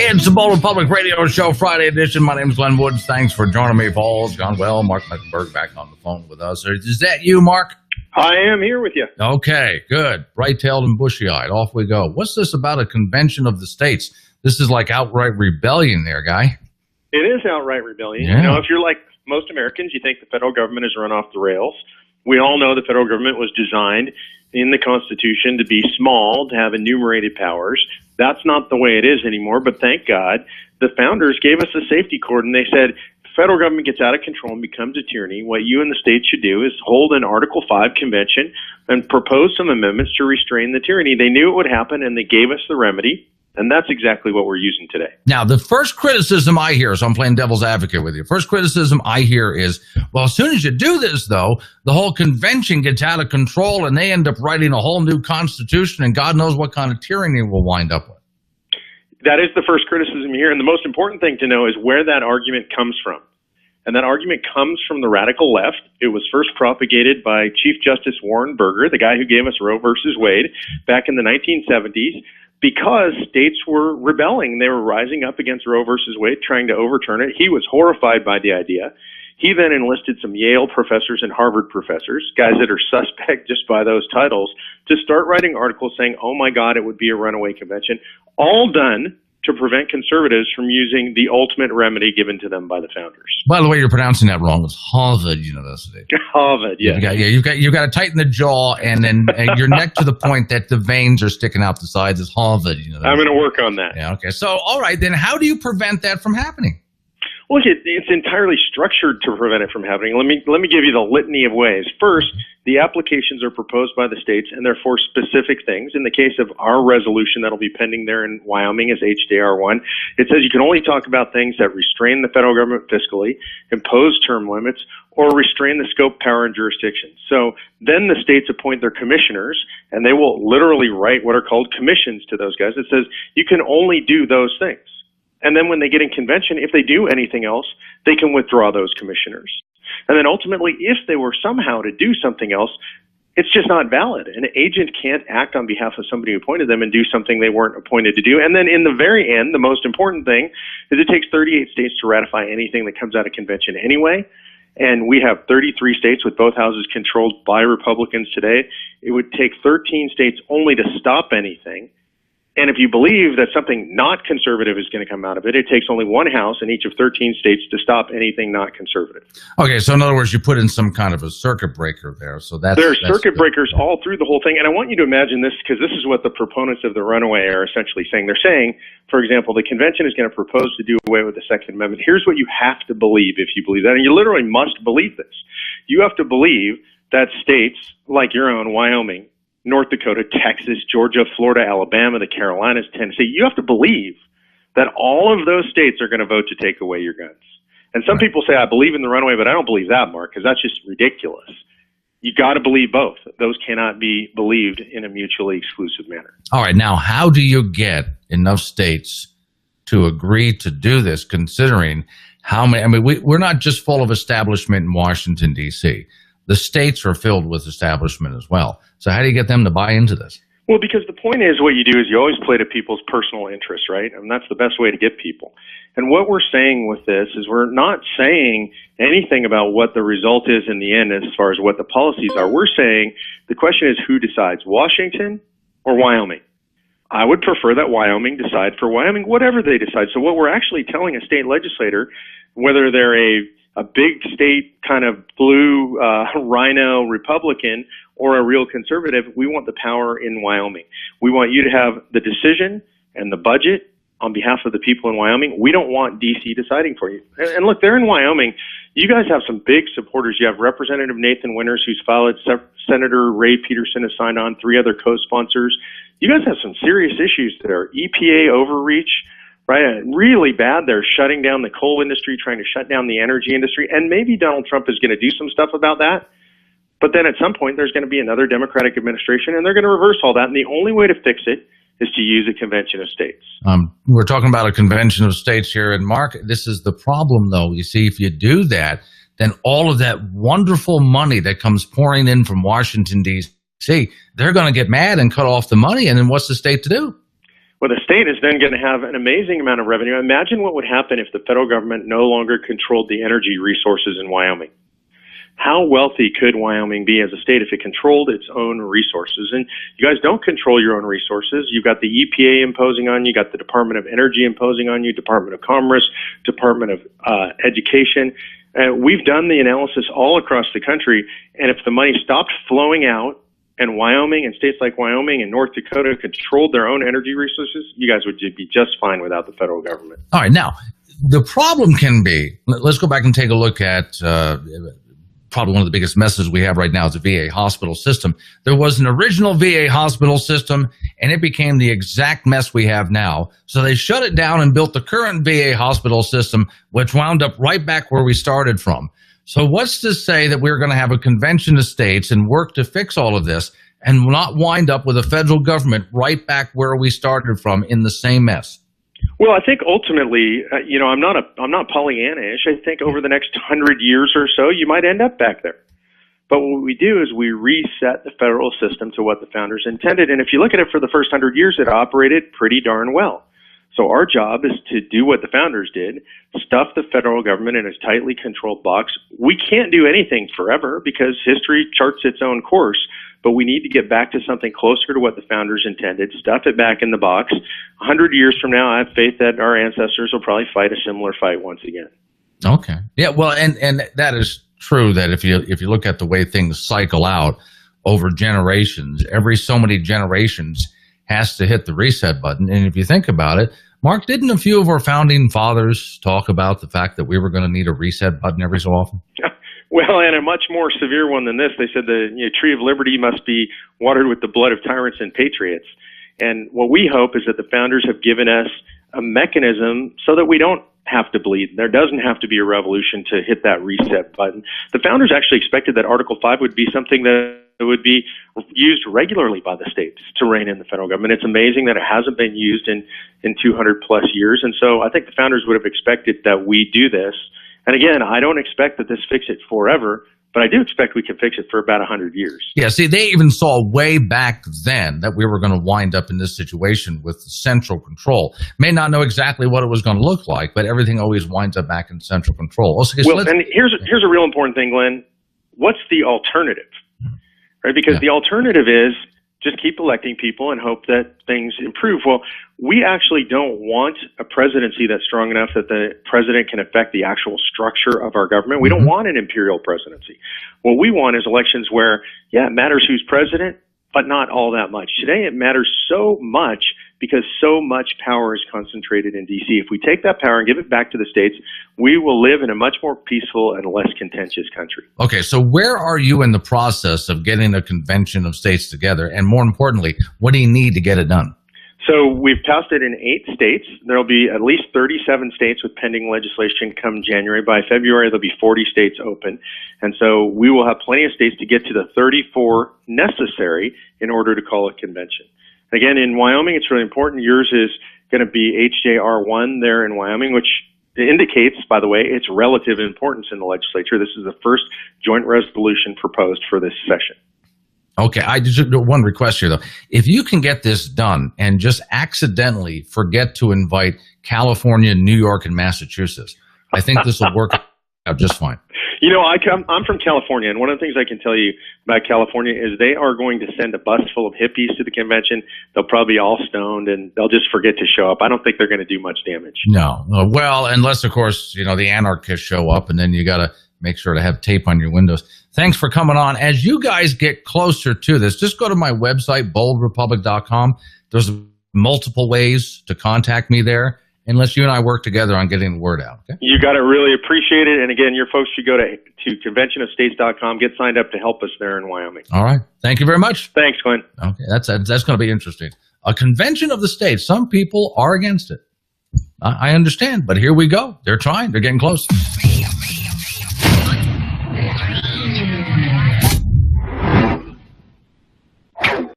It's the Boulder Public Radio Show, Friday edition. My name is Glenn Woods. Thanks for joining me, Paul's gone well. Mark Meckler back on the phone with us. Is that you, Mark? I am here with you. Okay, good. Bright-tailed and bushy-eyed. Off we go. What's this about a convention of the states? This is like outright rebellion there, guy. It is outright rebellion. Yeah. You know, if you're like most Americans, you think the federal government has run off the rails. We all know the federal government was designed in the Constitution to be small, to have enumerated powers. That's not the way it is anymore, but thank God the founders gave us a safety cord, and they said, if the federal government gets out of control and becomes a tyranny, what you and the states should do is hold an Article 5 convention and propose some amendments to restrain the tyranny. They knew it would happen, and they gave us the remedy. And that's exactly what we're using today. Now, the first criticism I hear, so I'm playing devil's advocate with you. First criticism I hear is, well, as soon as you do this, though, the whole convention gets out of control and they end up writing a whole new constitution and God knows what kind of tyranny we'll wind up with. That is the first criticism here. And the most important thing to know is where that argument comes from. And that argument comes from the radical left. It was first propagated by Chief Justice Warren Burger, the guy who gave us Roe versus Wade back in the 1970s. Because states were rebelling. They were rising up against Roe versus Wade, trying to overturn it. He was horrified by the idea. He then enlisted some Yale professors and Harvard professors, guys that are suspect just by those titles, to start writing articles saying, oh my God, it would be a runaway convention, all done to prevent conservatives from using the ultimate remedy given to them by the founders. By the way, you're pronouncing that wrong. It's Harvard University. Harvard, yes. You've got to tighten the jaw, and then your neck to the point that the veins are sticking out the sides is Harvard University. I'm going to work on that. Yeah, okay. So, all right, then how do you prevent that from happening? Look, it's entirely structured to prevent it from happening. Let me give you the litany of ways. First, the applications are proposed by the states, and they're for specific things. In the case of our resolution that'll be pending there in Wyoming is HJR 1. It says you can only talk about things that restrain the federal government fiscally, impose term limits, or restrain the scope, power, and jurisdiction. So then the states appoint their commissioners, and they will literally write what are called commissions to those guys. It says you can only do those things. And then when they get in convention, if they do anything else, they can withdraw those commissioners. And then ultimately, if they were somehow to do something else, it's just not valid. An agent can't act on behalf of somebody who appointed them and do something they weren't appointed to do. And then in the very end, the most important thing is it takes 38 states to ratify anything that comes out of convention anyway. And we have 33 states with both houses controlled by Republicans today. It would take 13 states only to stop anything. And if you believe that something not conservative is going to come out of it, it takes only one house in each of 13 states to stop anything not conservative. Okay, so in other words, you put in some kind of a circuit breaker there. So there are circuit breakers all through the whole thing. And I want you to imagine this because this is what the proponents of the runaway are essentially saying. They're saying, for example, the convention is going to propose to do away with the Second Amendment. Here's what you have to believe if you believe that. And you literally must believe this. You have to believe that states like your own, Wyoming, North Dakota, Texas, Georgia, Florida, Alabama, the Carolinas, Tennessee, you have to believe that all of those states are going to vote to take away your guns. And some people say, I believe in the runaway, but I don't believe that, Mark, because that's just ridiculous. You got to believe both. Those cannot be believed in a mutually exclusive manner. All right. Now, how do you get enough states to agree to do this, considering how many? I mean, we're not just full of establishment in Washington, D.C. The states are filled with establishment as well. So how do you get them to buy into this? Well, because the point is what you do is you always play to people's personal interests, right? And that's the best way to get people. And what we're saying with this is we're not saying anything about what the result is in the end as far as what the policies are. We're saying the question is who decides, Washington or Wyoming? I would prefer that Wyoming decide for Wyoming, whatever they decide. So what we're actually telling a state legislator, whether they're a big state kind of blue rhino Republican or a real conservative, we want the power in Wyoming. We want you to have the decision and the budget on behalf of the people in Wyoming. We don't want D.C. deciding for you. And look, they're in Wyoming. You guys have some big supporters. You have Representative Nathan Winters, who's filed. Senator Ray Peterson has signed on, 3 other co-sponsors. You guys have some serious issues there. EPA overreach, right? Really bad. They're shutting down the coal industry, trying to shut down the energy industry. And maybe Donald Trump is going to do some stuff about that. But then at some point, there's going to be another Democratic administration, and they're going to reverse all that. And the only way to fix it is to use a convention of states. We're talking about a convention of states here. And Mark, this is the problem, though. You see, if you do that, then all of that wonderful money that comes pouring in from Washington, D.C., they're going to get mad and cut off the money. And then what's the state to do? Well, the state is then going to have an amazing amount of revenue. Imagine what would happen if the federal government no longer controlled the energy resources in Wyoming. How wealthy could Wyoming be as a state if it controlled its own resources? And you guys don't control your own resources. You've got the EPA imposing on you, got the Department of Energy imposing on you, Department of Commerce, Department of Education. We've done the analysis all across the country, and if the money stopped flowing out and Wyoming and states like Wyoming and North Dakota controlled their own energy resources, you guys would be just fine without the federal government. All right. Now, the problem can be, let's go back and take a look at probably one of the biggest messes we have right now is the VA hospital system. There was an original VA hospital system, and it became the exact mess we have now. So they shut it down and built the current VA hospital system, which wound up right back where we started from. So what's to say that we're going to have a convention of states and work to fix all of this and not wind up with a federal government right back where we started from in the same mess? Well, I think ultimately, I'm not Pollyanna-ish. I think over the next 100 years or so, you might end up back there. But what we do is we reset the federal system to what the founders intended. And if you look at it for the first 100 years, it operated pretty darn well. So our job is to do what the founders did, stuff the federal government in a tightly controlled box. We can't do anything forever because history charts its own course. But we need to get back to something closer to what the founders intended, stuff it back in the box. 100 years from now, I have faith that our ancestors will probably fight a similar fight once again. Okay. Yeah, well, and that is true that if you look at the way things cycle out over generations, every so many generations has to hit the reset button. And if you think about it, Mark, didn't a few of our founding fathers talk about the fact that we were going to need a reset button every so often? Well, and a much more severe one than this. They said the tree of liberty must be watered with the blood of tyrants and patriots. And what we hope is that the founders have given us a mechanism so that we don't have to bleed. There doesn't have to be a revolution to hit that reset button. The founders actually expected that Article 5 would be something that would be used regularly by the states to rein in the federal government. It's amazing that it hasn't been used in 200 plus years. And so I think the founders would have expected that we do this. And again, I don't expect that this fix it forever, but I do expect we can fix it for about 100 years. Yeah, see, they even saw way back then that we were going to wind up in this situation with central control. May not know exactly what it was going to look like, but everything always winds up back in central control. Okay, so and here's a real important thing, Glenn. What's the alternative? Right? Because the alternative is just keep electing people and hope that things improve. Well, we actually don't want a presidency that's strong enough that the president can affect the actual structure of our government. We don't want an imperial presidency. What we want is elections where, it matters who's president, but not all that much. Today, it matters so much because so much power is concentrated in D.C. If we take that power and give it back to the states, we will live in a much more peaceful and less contentious country. Okay, so where are you in the process of getting a convention of states together? And more importantly, what do you need to get it done? So we've passed it in 8 states. There'll be at least 37 states with pending legislation come January. By February, there'll be 40 states open. And so we will have plenty of states to get to the 34 necessary in order to call a convention. Again, in Wyoming, it's really important. Yours is going to be HJR1 there in Wyoming, which indicates, by the way, its relative importance in the legislature. This is the first joint resolution proposed for this session. Okay, I just one request here, though. If you can get this done and just accidentally forget to invite California, New York, and Massachusetts, I think this will work out just fine. I'm from California, and one of the things I can tell you about California is they are going to send a bus full of hippies to the convention. They'll probably be all stoned, and they'll just forget to show up. I don't think they're going to do much damage. No. Well, unless, of course, the anarchists show up, and then you got to make sure to have tape on your windows. Thanks for coming on. As you guys get closer to this, just go to my website, boldrepublic.com. There's multiple ways to contact me there. Unless you and I work together on getting the word out. Okay? You got to really appreciate it. And again, your folks should go to conventionofstates.com, get signed up to help us there in Wyoming. All right. Thank you very much. Thanks, Glenn. Okay, that's going to be interesting. A convention of the states. Some people are against it. I understand, but here we go. They're trying. They're getting close.